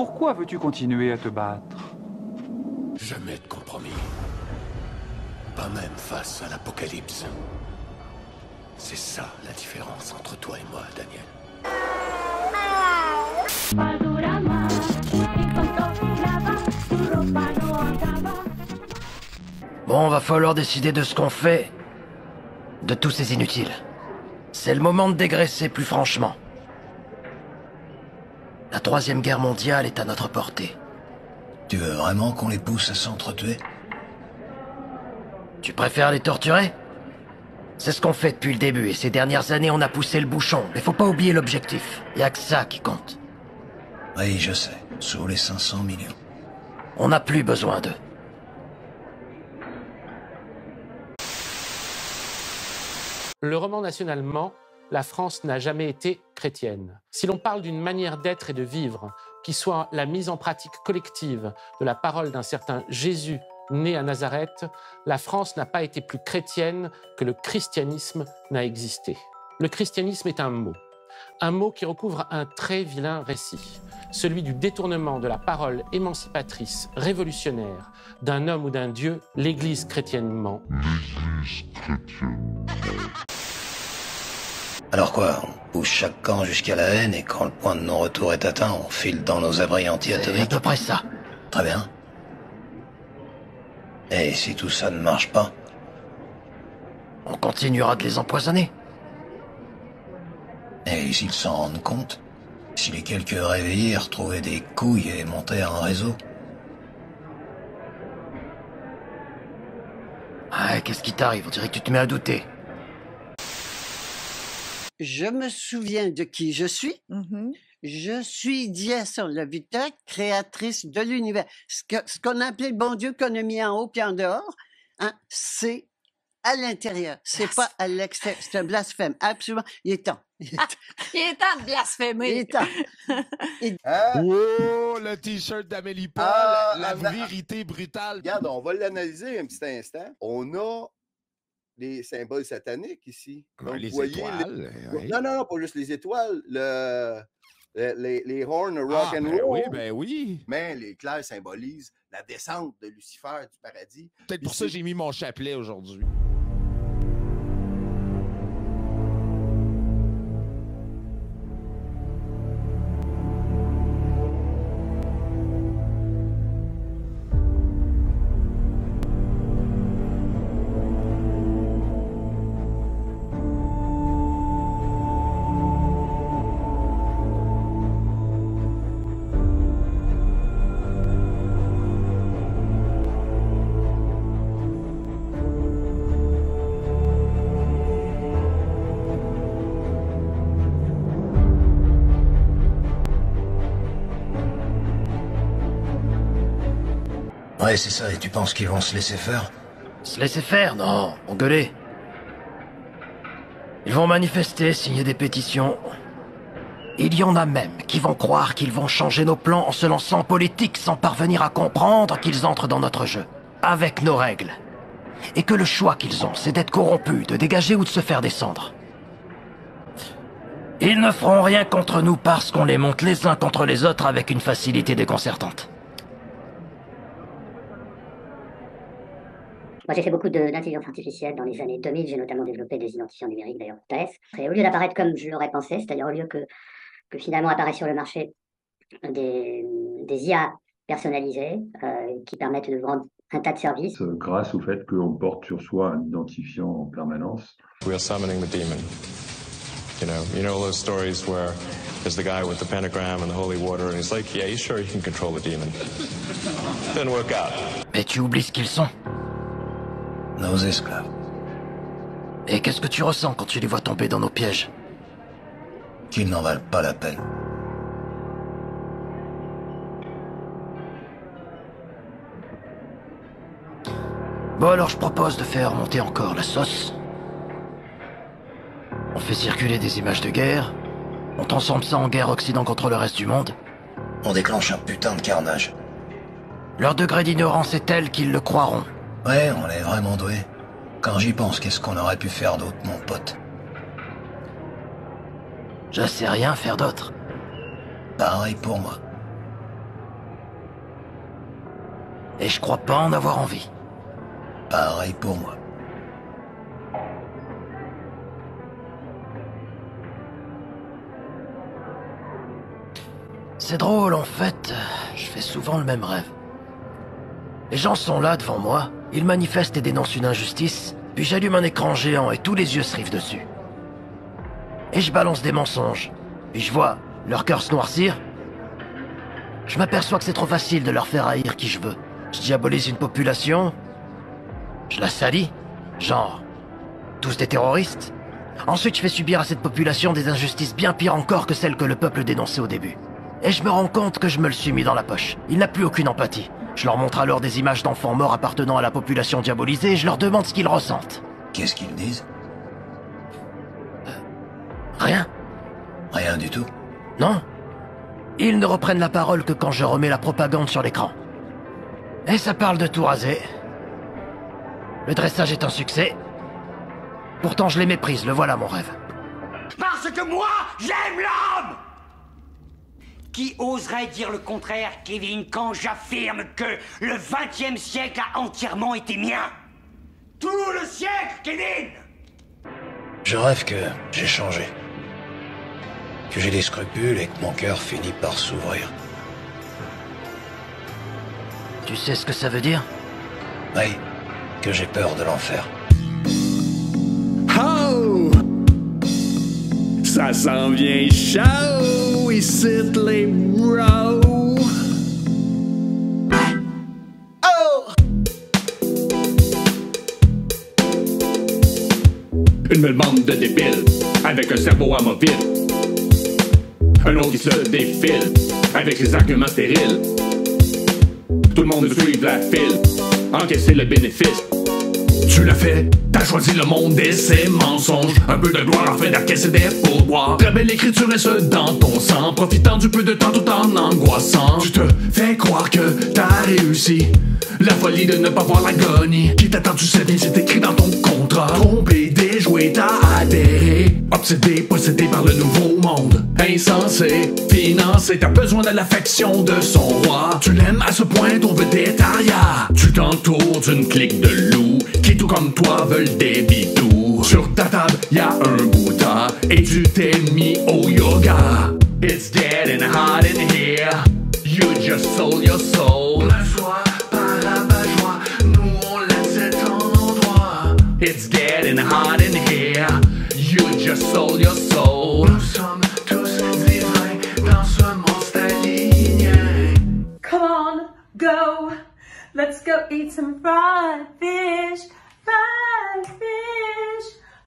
pourquoi veux-tu continuer à te battre? Jamais de compromis. Pas même face à l'apocalypse. C'est ça la différence entre toi et moi, Daniel. Bon, va falloir décider de ce qu'on fait de tous ces inutiles. C'est le moment de dégraisser plus franchement. La Troisième Guerre mondiale est à notre portée. Tu veux vraiment qu'on les pousse à s'entretuer? Tu préfères les torturer? C'est ce qu'on fait depuis le début, et ces dernières années, on a poussé le bouchon. Mais faut pas oublier l'objectif. Y'a que ça qui compte. Oui, je sais. Sous les 500 millions. On n'a plus besoin d'eux. Le roman nationalement, la France n'a jamais été chrétienne. Si l'on parle d'une manière d'être et de vivre qui soit la mise en pratique collective de la parole d'un certain Jésus né à Nazareth, la France n'a pas été plus chrétienne que le christianisme n'a existé. Le christianisme est un mot qui recouvre un très vilain récit, celui du détournement de la parole émancipatrice, révolutionnaire, d'un homme ou d'un dieu, l'Église chrétiennement. Alors quoi, on pousse chaque camp jusqu'à la haine et quand le point de non-retour est atteint, on file dans nos abris C'est à anti-atomiques? peu près ça. Très bien. Et si tout ça ne marche pas? On continuera de les empoisonner. Et s'ils s'en rendent compte? Si les quelques réveillés retrouvaient des couilles et montaient un réseau? Ah, qu'est-ce qui t'arrive? On dirait que tu te mets à douter. Je me souviens de qui je suis. Je suis Diason Lavita, créatrice de l'univers. Ce qu'on a appelé le bon Dieu qu'on a mis en haut puis en dehors, hein, c'est à l'intérieur. C'est pas à l'extérieur. C'est un blasphème. Absolument. Il est temps. Il est temps. Il est temps de blasphémer. Il est temps. Oh, le t-shirt d'Amélie Paul, la vérité brutale. Regarde, on va l'analyser un petit instant. On a les symboles sataniques ici. Donc, Les vous voyez, étoiles. Oui. Non, pas juste les étoiles. Les horns rock and roll. Ben oui. Mais l'éclair symbolise la descente de Lucifer du paradis. Peut-être pour ça que j'ai mis mon chapelet aujourd'hui. Ouais, c'est ça. Et tu penses qu'ils vont se laisser faire? Se laisser faire? Non, engueuler. Ils vont manifester, signer des pétitions. Il y en a même qui vont croire qu'ils vont changer nos plans en se lançant en politique sans parvenir à comprendre qu'ils entrent dans notre jeu, avec nos règles. Et que le choix qu'ils ont, c'est d'être corrompus, de dégager ou de se faire descendre. Ils ne feront rien contre nous parce qu'on les monte les uns contre les autres avec une facilité déconcertante. Moi, j'ai fait beaucoup d'intelligence artificielle dans les années 2000. J'ai notamment développé des identifiants numériques, d'ailleurs, TAS. Et au lieu d'apparaître comme je l'aurais pensé, c'est-à-dire au lieu que finalement apparaissent sur le marché des IA personnalisées qui permettent de vendre un tas de services. Grâce au fait qu'on porte sur soi un identifiant en permanence. We are summoning the demon. You know those stories where there's the guy with the pentagram and the holy water and he's like, yeah, you sure you can control the demon. Didn't work out. Mais tu oublies ce qu'ils sont. Nos esclaves. Et qu'est-ce que tu ressens quand tu les vois tomber dans nos pièges? Qu'ils n'en valent pas la peine. Bon alors je propose de faire monter encore la sauce. On fait circuler des images de guerre. On transforme ça en guerre Occident contre le reste du monde. On déclenche un putain de carnage. Leur degré d'ignorance est tel qu'ils le croiront. Ouais, on est vraiment doués. Quand j'y pense, qu'est-ce qu'on aurait pu faire d'autre, mon pote? Je sais rien faire d'autre. Pareil pour moi. Et je crois pas en avoir envie. Pareil pour moi. C'est drôle, en fait, je fais souvent le même rêve. Les gens sont là devant moi, ils manifestent et dénoncent une injustice, puis j'allume un écran géant et tous les yeux se rivent dessus. Et je balance des mensonges, puis je vois leur cœur se noircir. Je m'aperçois que c'est trop facile de leur faire haïr qui je veux. Je diabolise une population, je la salis, genre, tous des terroristes. Ensuite, je fais subir à cette population des injustices bien pires encore que celles que le peuple dénonçait au début. Et je me rends compte que je me le suis mis dans la poche. Il n'a plus aucune empathie. Je leur montre alors des images d'enfants morts appartenant à la population diabolisée et je leur demande ce qu'ils ressentent. Qu'est-ce qu'ils disent? Rien. Rien du tout? Non. Ils ne reprennent la parole que quand je remets la propagande sur l'écran. Et ça parle de tout raser. Le dressage est un succès. Pourtant je les méprise, le voilà mon rêve. Parce que moi, j'aime l'homme! Qui oserait dire le contraire, Kevin, quand j'affirme que le XXe siècle a entièrement été mien? Tout le siècle, Kevin! Je rêve que j'ai changé. Que j'ai des scrupules et que mon cœur finit par s'ouvrir. Tu sais ce que ça veut dire? Oui, que j'ai peur de l'enfer. Oh! Ça s'en vient chaud, ici les bros. Oh! Une belle bande de débiles, avec un cerveau amovible. Un autre qui se défile, avec ses arguments stériles. Tout le monde suit la file, encaisser le bénéfice. Tu l'as fait, t'as choisi le monde et ses mensonges. Un peu de gloire afin d'encaisser des pourboires. Très belle écriture et ce dans ton sang. Profitant du peu de temps tout en angoissant. Tu te fais croire que t'as réussi. La folie de ne pas voir l'agonie qui t'attend, tu sais bien, c'est écrit dans ton contrat. Trompé, déjoué, t'as adhéré. Obsédé, possédé par le nouveau monde. Insensé, financé, t'as besoin de l'affection de son roi. Tu l'aimes à ce point, ton vedettariat. Tu t'entoures d'une clique de loups qui tout comme toi veulent des bidous. Sur ta table, y'a un Bouddha et tu t'es mis au yoga. It's dead and hot in here. You just sold your soul. La joie par rabat-joie, nous on laisse cet endroit. It's dead and hot in here. You just sold your soul. Nous sommes tous divins dans ce monstre aligné. Come on, go. Let's go eat some fried fish.